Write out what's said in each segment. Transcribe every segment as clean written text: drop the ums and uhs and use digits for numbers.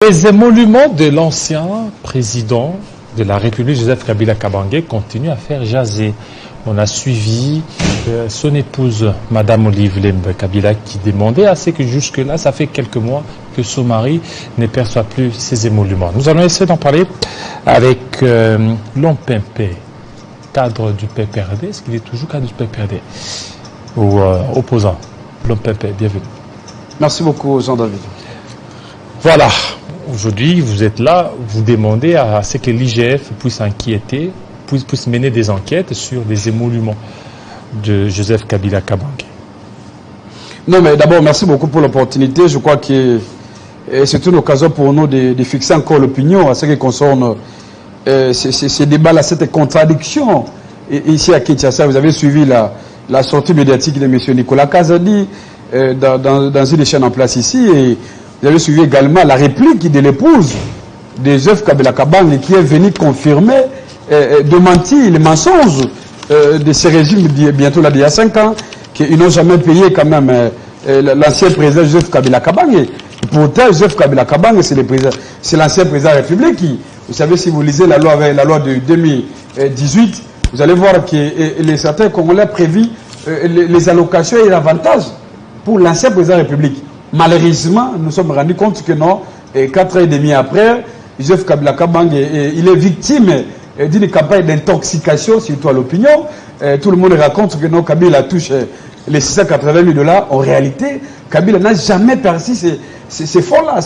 Les émoluments de l'ancien président de la République, Joseph Kabila Kabange, continuent à faire jaser. On a suivi son épouse, Madame Olive Lembe Kabila, qui demandait à ce que jusque-là, ça fait quelques mois que son mari ne perçoit plus ses émoluments. Nous allons essayer d'en parler avec Lompempe, cadre du PPRD. Est-ce qu'il est toujours cadre du PPRD ou opposant? Lompempe, bienvenue. Merci beaucoup, Jean-David. Voilà. Aujourd'hui, vous êtes là, vous demandez à ce que l'IGF puisse enquêter, puisse mener des enquêtes sur des émoluments de Joseph Kabila Kabange. Non, mais d'abord, merci beaucoup pour l'opportunité. Je crois que c'est une occasion pour nous de fixer encore l'opinion à ce qui concerne ces débats-là, cette contradiction. Et ici à Kinshasa, vous avez suivi la sortie médiatique de M. Nicolas Kazadi dans une chaîne en place ici. Et vous avez suivi également la réplique de l'épouse de Joseph Kabila Kabange qui est venue confirmer, démentir les mensonges de ces régimes bientôt là d'il y a 5 ans, qu'ils n'ont jamais payé quand même l'ancien président Joseph Kabila Kabange. Pourtant, Joseph Kabila Kabange, c'est l'ancien président de la République qui, vous savez, si vous lisez la loi de 2018, vous allez voir que certains Congolais prévu les allocations et les avantages pour l'ancien président de la République. Malheureusement, nous sommes rendus compte que non, 4 ans et demi après, Joseph Kabila Kabange, il est victime d'une campagne d'intoxication, surtout à l'opinion. Tout le monde raconte que non, Kabila touche les $680 000. En réalité, Kabila n'a jamais perçu ces fonds-là,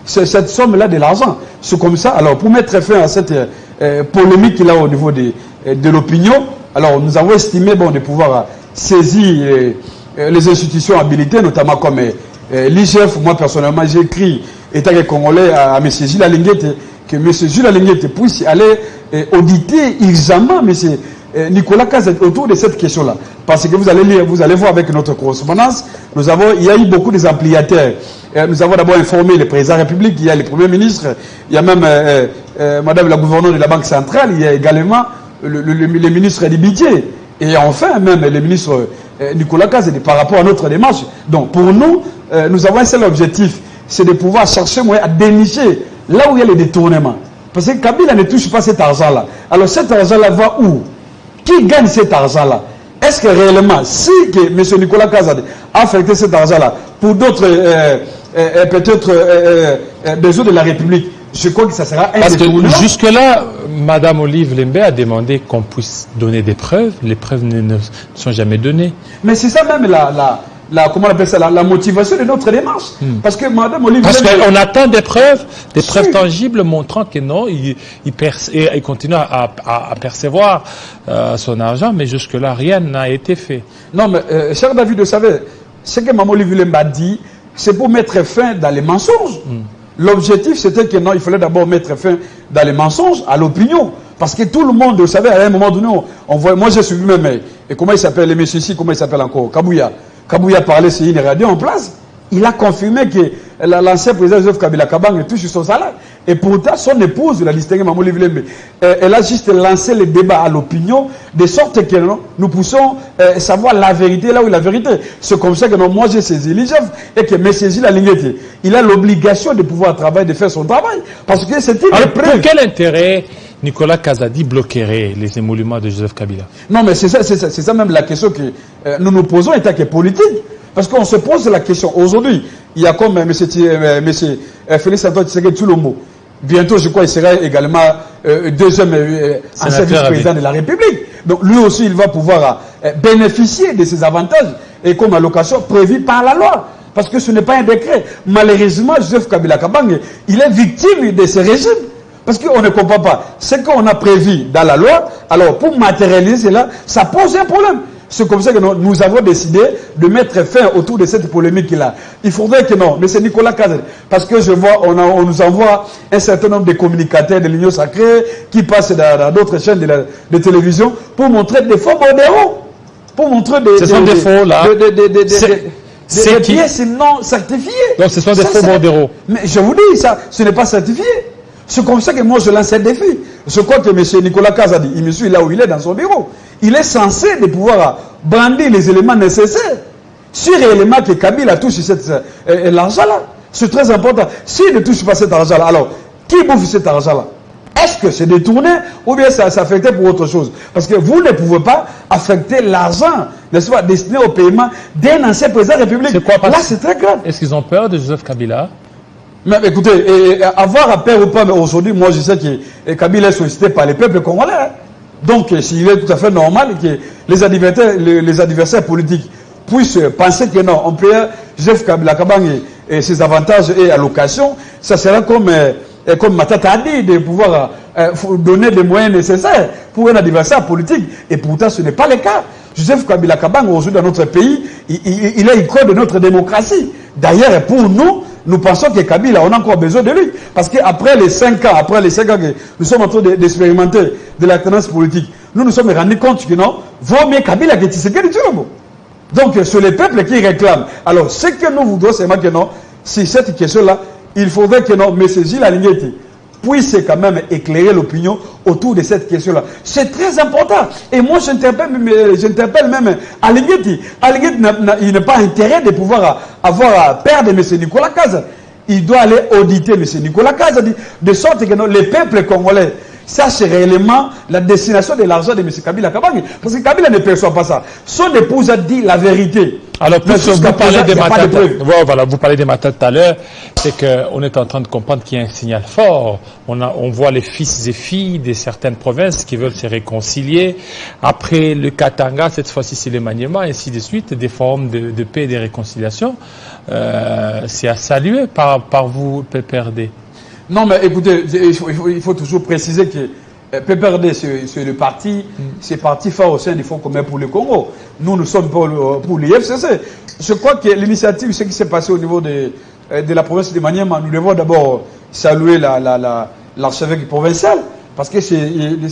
cette somme-là de l'argent. C'est comme ça. Alors, pour mettre fin à cette polémique qu'il a au niveau de l'opinion, alors nous avons estimé de pouvoir saisir les institutions habilitées, notamment comme l'IGF. Moi, personnellement, j'ai écrit, étant congolais, à M. Gilles Alinguete, que M. Gilles Alinguete puisse aller auditer examen M. Nicolas Kazadi autour de cette question-là. Parce que vous allez lire, vous allez voir avec notre correspondance, il y a eu beaucoup de ampliateurs. Nous avons d'abord informé le président de la République, il y a le Premier ministre, il y a même Madame la gouverneure de la Banque centrale, il y a également le ministre du budget. Et enfin, même le ministre Nicolas Kazadi par rapport à notre démarche. Donc, pour nous, nous avons un seul objectif, c'est de pouvoir chercher moyen à dénicher là où il y a les détournements. Parce que Kabila ne touche pas cet argent-là. Alors, cet argent-là va où? Qui gagne cet argent-là? Est-ce que réellement, si que M. Nicolas Kazadi a affecté cet argent-là pour d'autres, peut-être, besoins de la République, je crois que ça sera un détournement. Parce que jusque-là, Mme Olive Lembe a demandé qu'on puisse donner des preuves. Les preuves ne sont jamais données. Mais c'est ça même comment on appelle ça, la motivation de notre démarche. Parce que Mme Olive Lembe... Parce qu'on attend des preuves tangibles montrant que non, il continue à percevoir son argent, mais jusque-là, rien n'a été fait. Non, mais cher David, vous savez, ce que Mme Olive Lembe a dit, c'est pour mettre fin dans les mensonges. L'objectif, c'était que non, il fallait d'abord mettre fin dans les mensonges à l'opinion. Parce que tout le monde, vous savez, à un moment donné, on voit, moi j'ai suivi même, et comment il s'appelle, les messieurs ici, comment il s'appelle encore, Kabouya. Kabouya parlait sur une radio en place. Il a confirmé que l'ancien président Joseph Kabila Kabange touche son salaire. Et pourtant, son épouse, la distinguée Mme Olive Lembe, elle a juste lancé le débat à l'opinion, de sorte que nous poussons savoir la vérité là où est la vérité. C'est comme ça que moi j'ai saisi l'IGF et que M. Gilles Alinguete, il a l'obligation de pouvoir travailler, de faire son travail. Parce que c'est une preuve. Pour quel intérêt Nicolas Kazadi bloquerait les émoluments de Joseph Kabila? Non, mais c'est ça même la question que nous nous posons en tant que politique. Parce qu'on se pose la question. Aujourd'hui, il y a comme M. Félix Antoine Tshisekedi Tshilombo. Bientôt, je crois, il sera également deuxième ancien vice-président de la République. Donc, lui aussi, il va pouvoir bénéficier de ces avantages et comme allocation prévue par la loi. Parce que ce n'est pas un décret. Malheureusement, Joseph Kabila Kabange, il est victime de ces régimes. Parce qu'on ne comprend pas. Ce qu'on a prévu dans la loi, alors pour matérialiser cela, ça pose un problème. C'est comme ça que nous avons décidé de mettre fin autour de cette polémique-là. Il faudrait que non, mais c'est Nicolas Kazadi. Parce que je vois, on nous envoie un certain nombre de communicateurs de l'Union Sacrée qui passent dans d'autres chaînes de télévision pour montrer des faux modéraux. Pour montrer des... Ce sont des faux, là. Des pièces non certifiées. Donc ce sont des faux modéraux. Mais je vous dis, ça, ce n'est pas certifié. C'est comme ça que moi je lance un défi. Je crois que M. Nicolas Kazadi, il me suit là où il est dans son bureau. Il est censé de pouvoir brandir les éléments nécessaires. Si réellement que Kabila touche l'argent là, C'est très important. S'il ne touche pas cet argent-là, alors, qui bouffe cet argent-là? Est-ce que c'est détourné ou bien ça s'affectait pour autre chose? Parce que vous ne pouvez pas affecter l'argent, n'est-ce pas, destiné au paiement d'un ancien président de la République. C'est quoi, là, c'est très grave. Est-ce qu'ils ont peur de Joseph Kabila? Mais écoutez, avoir à peur ou pas, mais aujourd'hui, moi je sais que Kabila est sollicité par les peuples congolais. Hein. Donc, s'il est tout à fait normal que les adversaires politiques puissent penser que non, on peut Joseph Kabila et ses avantages et allocations, ça sera comme Matata a dit, de pouvoir donner les moyens nécessaires pour un adversaire politique. Et pourtant, ce n'est pas le cas. Joseph Kabila Kabang, aujourd'hui dans notre pays, il est icône de notre démocratie. D'ailleurs, pour nous, nous pensons que Kabila, on a encore besoin de lui. Parce qu'après les 5 ans, que nous sommes en train d'expérimenter de la tendance politique, nous nous sommes rendus compte que non, vaut mieux Kabila que Tshisekedi Tshilombo. Donc, c'est les peuples qui réclament. Alors, ce que nous voudrons, c'est que non, si cette question-là, il faudrait que non, M. Gilles Alingueti puisse quand même éclairer l'opinion autour de cette question-là. C'est très important. Et moi, j'interpelle même Alingueti. Alingueti, il n'a pas intérêt de pouvoir avoir à perdre M. Nicolas Kaza. Il doit aller auditer M. Nicolas Kaza, de sorte que non, les peuples congolais sachent réellement la destination de l'argent de M. Kabila Kabange. Parce que Kabila ne perçoit pas ça. Son épouse a dit la vérité. Alors, puisque vous parlez des matins, voilà, vous parlez des matins tout à l'heure, c'est qu'on est en train de comprendre qu'il y a un signal fort. On voit les fils et filles de certaines provinces qui veulent se réconcilier. Après le Katanga, cette fois-ci c'est le Maniema, ainsi de suite, des formes de paix et de réconciliation. C'est à saluer par vous, PPRD. Non, mais écoutez, il faut toujours préciser que PPRD, c'est le parti, c'est parti fort au sein du Fonds commun pour le Congo. Nous sommes pour l'IFCC. Je crois que l'initiative, ce qui s'est passé au niveau de la province de Maniema, nous devons d'abord saluer l'archevêque provincial, parce que c'est de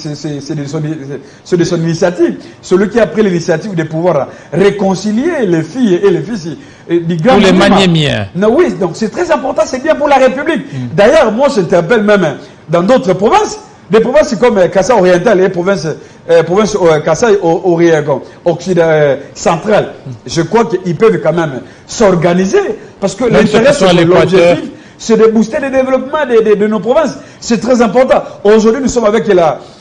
son initiative. Celui qui a pris l'initiative de pouvoir réconcilier les filles et les fils du grand pour les Maniémiens. Oui, donc c'est très important, c'est bien pour la République. D'ailleurs, moi j'interpelle même dans d'autres provinces, des provinces comme Kassai oriental et province Kassai central. Je crois qu'ils peuvent quand même s'organiser, parce que l'intérêt, l'objectif, c'est de booster le développement de nos provinces. C'est très important. Aujourd'hui, nous sommes avec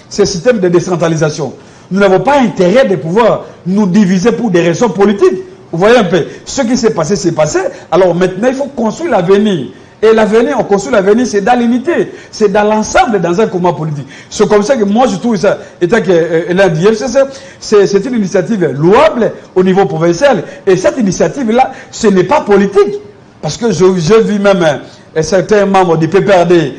ce système de décentralisation. Nous n'avons pas intérêt de pouvoir nous diviser pour des raisons politiques. Vous voyez un peu, ce qui s'est passé, c'est passé. Alors maintenant, il faut construire l'avenir. Et l'avenir, on construit l'avenir, c'est dans l'unité, c'est dans l'ensemble, dans un combat politique. C'est comme ça que moi, je trouve ça, étant que l'un d'IFCC, c'est une initiative louable au niveau provincial. Et cette initiative-là, ce n'est pas politique. Parce que je vis même certains membres du PPRD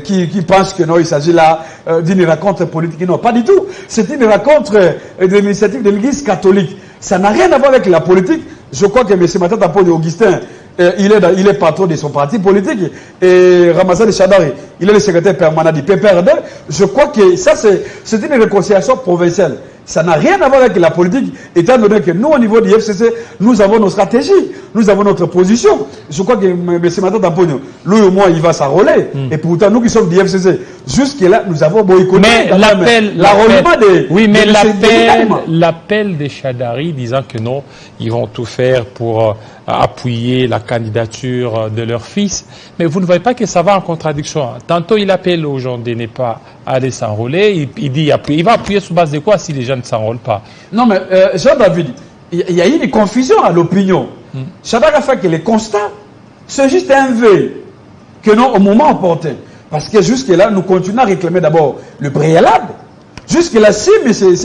qui pensent que non, il s'agit là d'une rencontre politique. Non, pas du tout. C'est une rencontre de l'initiative de l'Église catholique. Ça n'a rien à voir avec la politique. Je crois que M. Matata Paul Augustin, il est patron de son parti politique. Et Ramazan Chadari, il est le secrétaire permanent du PPRD. Je crois que ça, c'est une réconciliation provinciale. Ça n'a rien à voir avec la politique, étant donné que nous, au niveau du FCC, nous avons nos stratégies, nous avons notre position. Je crois que M. Matata Pogno, lui au moins, il va s'enrôler. Et pourtant, nous qui sommes du FCC, jusque-là, nous avons boycotté l'enrôlement des... Oui, mais l'appel des Chadari disant que non, ils vont tout faire pour appuyer la candidature de leur fils. Mais vous ne voyez pas que ça va en contradiction. Tantôt, il appelle aux gens de ne pas aller s'enrôler. Il dit il va appuyer sur base de quoi si les gens ne s'enrôlent pas? Non, mais Jean-David, il y a eu une confusion à l'opinion. Chadar a fait que les constats, c'est juste un vœu que nous, au moment opportun. Parce que jusque-là, nous continuons à réclamer d'abord le préalable. Jusque-là, si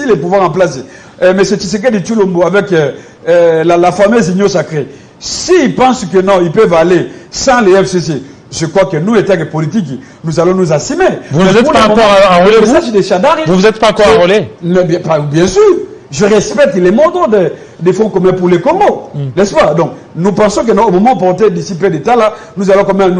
les pouvoirs en place, M. Tshisekedi Tshilombo avec la fameuse union sacrée, s'ils pensent que non, ils peuvent aller sans les FCC, je crois que nous, états politiques, nous allons nous assumer. Vous ne vous êtes pas encore enrôlé? Vous vous êtes pas encore enrôlé? Bien sûr. Je respecte les mots des fonds communs pour les Congo, n'est-ce pas? Donc, nous pensons que au moment porté d'ici peu d'état là, nous allons quand même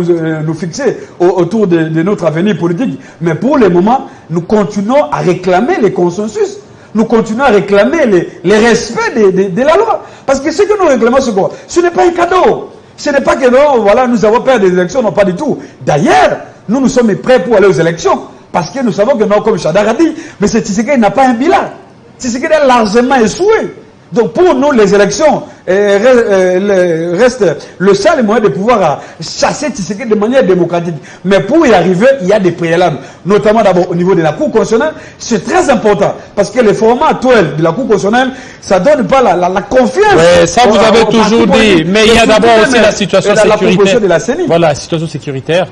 nous fixer autour de notre avenir politique. Mais pour le moment, nous continuons à réclamer les consensus. Nous continuons à réclamer les respects de la loi. Parce que ce que nous réclamons, c'est quoi? Ce n'est pas un cadeau. Ce n'est pas que non, voilà, nous avons peur des élections, non, pas du tout. D'ailleurs, nous sommes prêts pour aller aux élections. Parce que nous savons que non, comme Chadar a dit, mais Tshisekedi n'a pas un bilan. Tshisekedi a largement échoué. Donc pour nous, les élections restent le seul moyen de pouvoir chasser Tshisekedi de manière démocratique. Mais pour y arriver, il y a des préalables, notamment d'abord au niveau de la Cour constitutionnelle. C'est très important parce que le format actuel de la Cour constitutionnelle, ça ne donne pas la confiance. Ouais, ça vous avez toujours dit, mais il y a d'abord aussi la situation sécuritaire. De la CENI. Voilà, la situation sécuritaire.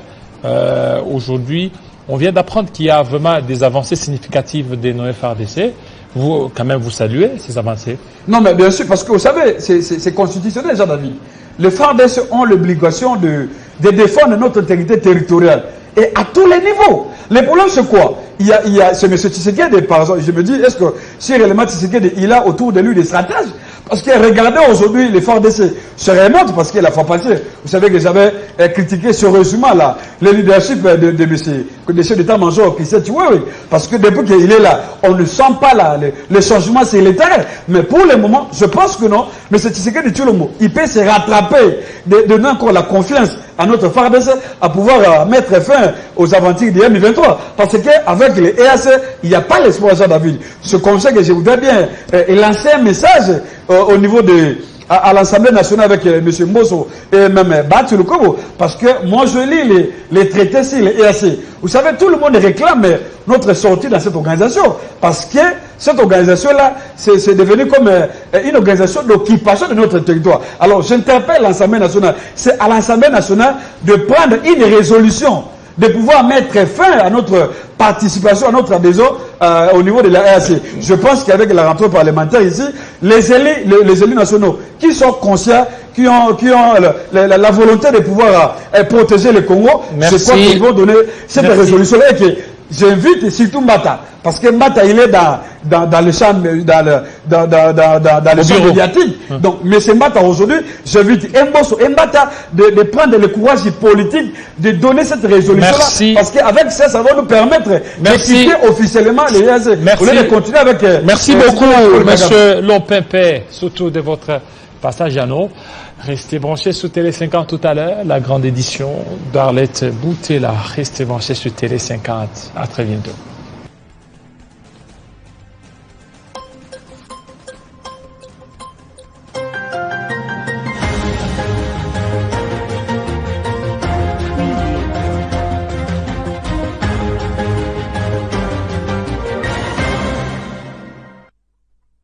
Aujourd'hui, on vient d'apprendre qu'il y a vraiment des avancées significatives des non-FARDC. Vous, quand même, vous saluez ces avancées? Non, mais bien sûr, parce que vous savez, c'est constitutionnel, Jean-David. Les FARDC ont l'obligation de défendre notre intégrité territoriale. Et à tous les niveaux. Le problème, c'est quoi? C'est M. Tshisekedi, par exemple. Je me dis, est-ce que si réellement Tshisekedi, il a autour de lui des stratèges? Parce que regardez aujourd'hui, les FARDC se remontent parce que la fois passée, vous savez que j'avais critiqué sérieusement là, le leadership de M. d'état-major qui s'est tué, oui. Parce que depuis qu'il est là, on ne sent pas là, le changement sécuritaire. Mais pour le moment, je pense que non. Mais c'est Tshisekedi Tshilombo, il peut se rattraper, de donner encore la confiance à notre FARDC à pouvoir mettre fin aux aventures de M23. Parce qu'avec les EAC, il n'y a pas l'espoir, Jean-David. Ce conseil que je voudrais bien lancer un message au niveau à l'Assemblée nationale avec M. Mbosso et même Batu Lukobo, parce que moi je lis les traités sur les EAC. Vous savez, tout le monde réclame notre sortie dans cette organisation, parce que cette organisation-là, c'est devenu comme une organisation d'occupation de notre territoire. Alors j'interpelle l'Assemblée nationale, c'est à l'Assemblée nationale de prendre une résolution, de pouvoir mettre fin à notre participation, à notre adhésion au niveau de la RAC. Je pense qu'avec la rentrée parlementaire ici, les élus nationaux qui sont conscients, qui ont la volonté de pouvoir protéger le Congo, je crois qu'ils vont donner cette résolution-là. Et que j'invite surtout Mbata, parce que Mbata il est dans le champ, dans le champ médiatique. Donc, M. Mbata aujourd'hui, j'invite Mbosso et Mbata de prendre le courage politique de donner cette résolution-là, parce qu'avec ça, ça va nous permettre de quitter officiellement les EAC. Merci. De continuer avec. Merci beaucoup, M. Lompempe, surtout de votre passage à nous. Restez branchés sur Télé 50 tout à l'heure, la grande édition d'Arlette Boutella. Restez branchés sur Télé 50. À très bientôt.